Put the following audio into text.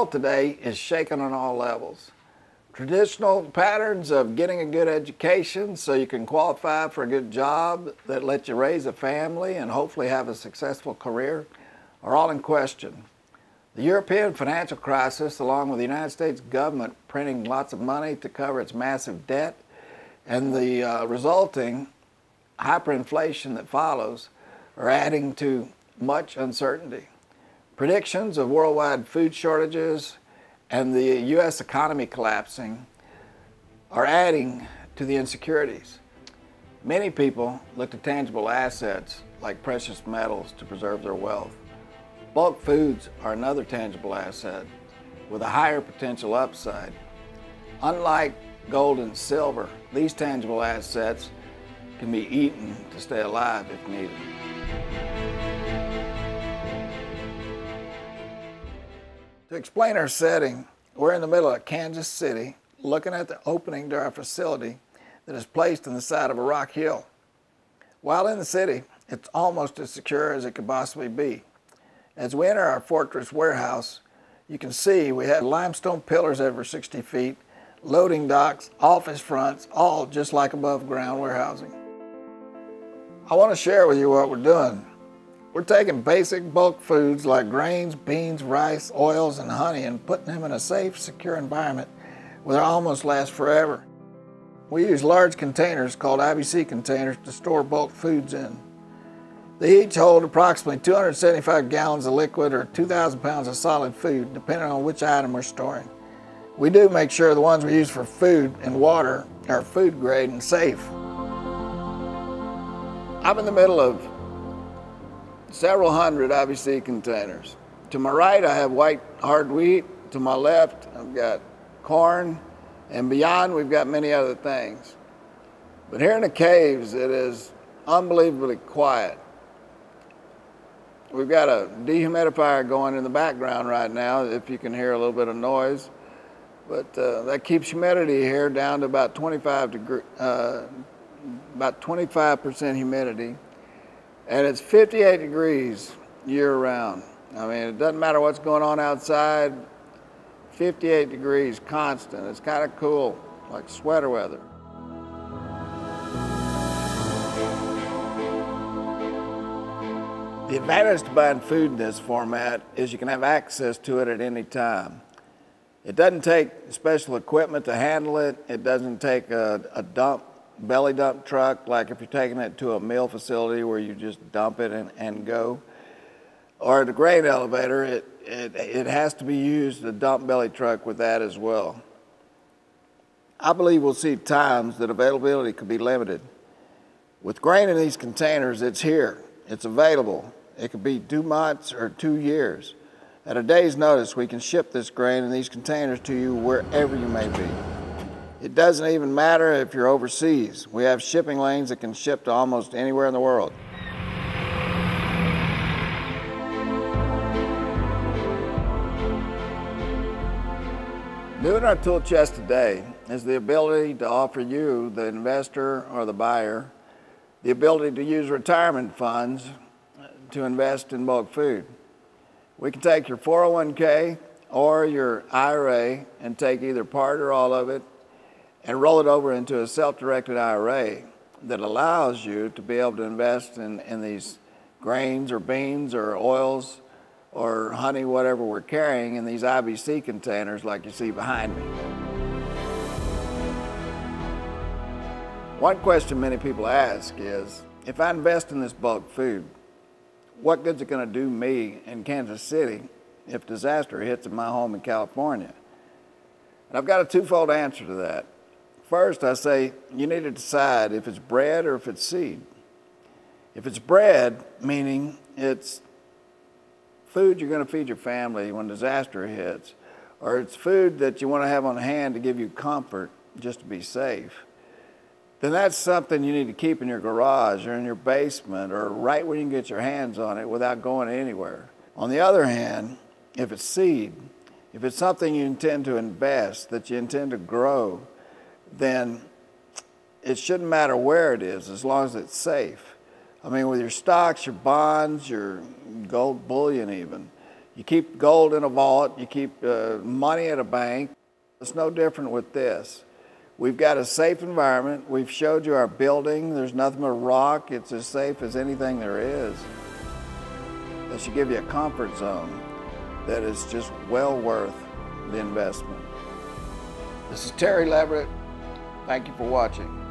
world today is shaken on all levels. Traditional patterns of getting a good education so you can qualify for a good job that lets you raise a family and hopefully have a successful career are all in question. The European financial crisis, along with the United States government printing lots of money to cover its massive debt, and the resulting hyperinflation that follows, are adding to much uncertainty. Predictions of worldwide food shortages and the U.S. economy collapsing are adding to the insecurities. Many people look to tangible assets like precious metals to preserve their wealth. Bulk foods are another tangible asset with a higher potential upside. Unlike gold and silver, these tangible assets can be eaten to stay alive if needed. To explain our setting, we're in the middle of Kansas City, looking at the opening to our facility that is placed in the side of a rock hill. While in the city, it's almost as secure as it could possibly be. As we enter our fortress warehouse, you can see we have limestone pillars over 60 feet, loading docks, office fronts, all just like above ground warehousing. I want to share with you what we're doing. We're taking basic bulk foods like grains, beans, rice, oils, and honey and putting them in a safe, secure environment where they almost last forever. We use large containers called IBC containers to store bulk foods in. They each hold approximately 275 gallons of liquid or 2,000 pounds of solid food, depending on which item we're storing. We do make sure the ones we use for food and water are food grade and safe. I'm in the middle of several hundred IBC containers. To my right, I have white hard wheat. To my left, I've got corn. And beyond, we've got many other things. But here in the caves, it is unbelievably quiet. We've got a dehumidifier going in the background right now, if you can hear a little bit of noise. But that keeps humidity here down to about 25% humidity. And it's 58 degrees year-round. I mean, it doesn't matter what's going on outside, 58 degrees constant. It's kind of cool, like sweater weather. The advantage to buying food in this format is you can have access to it at any time. It doesn't take special equipment to handle it. It doesn't take a belly dump truck, like if you're taking it to a mill facility where you just dump it and go. Or the grain elevator, it has to be used, a dump belly truck with that as well. I believe we'll see times that availability could be limited. With grain in these containers, it's here, it's available. It could be 2 months or 2 years. At a day's notice, we can ship this grain in these containers to you wherever you may be. It doesn't even matter if you're overseas. We have shipping lanes that can ship to almost anywhere in the world. New in our tool chest today is the ability to offer you, the investor or the buyer, the ability to use retirement funds to invest in bulk food. We can take your 401k or your IRA and take either part or all of it and roll it over into a self-directed IRA that allows you to be able to invest in these grains or beans or oils or honey, whatever we're carrying, in these IBC containers like you see behind me. One question many people ask is, if I invest in this bulk food, what good's it going to do me in Kansas City if disaster hits in my home in California? And I've got a twofold answer to that. First, I say you need to decide if it's bread or if it's seed. If it's bread, meaning it's food you're going to feed your family when disaster hits, or it's food that you want to have on hand to give you comfort just to be safe, then that's something you need to keep in your garage or in your basement or right where you can get your hands on it without going anywhere. On the other hand, if it's seed, if it's something you intend to invest, that you intend to grow, then it shouldn't matter where it is as long as it's safe. I mean, with your stocks, your bonds, your gold bullion even, You keep gold in a vault, you keep money at a bank. It's no different with this. We've got a safe environment. We've showed you our building. There's nothing but rock. It's as safe as anything there is. That should give you a comfort zone that is just well worth the investment. This is Terry Leverett. Thank you for watching.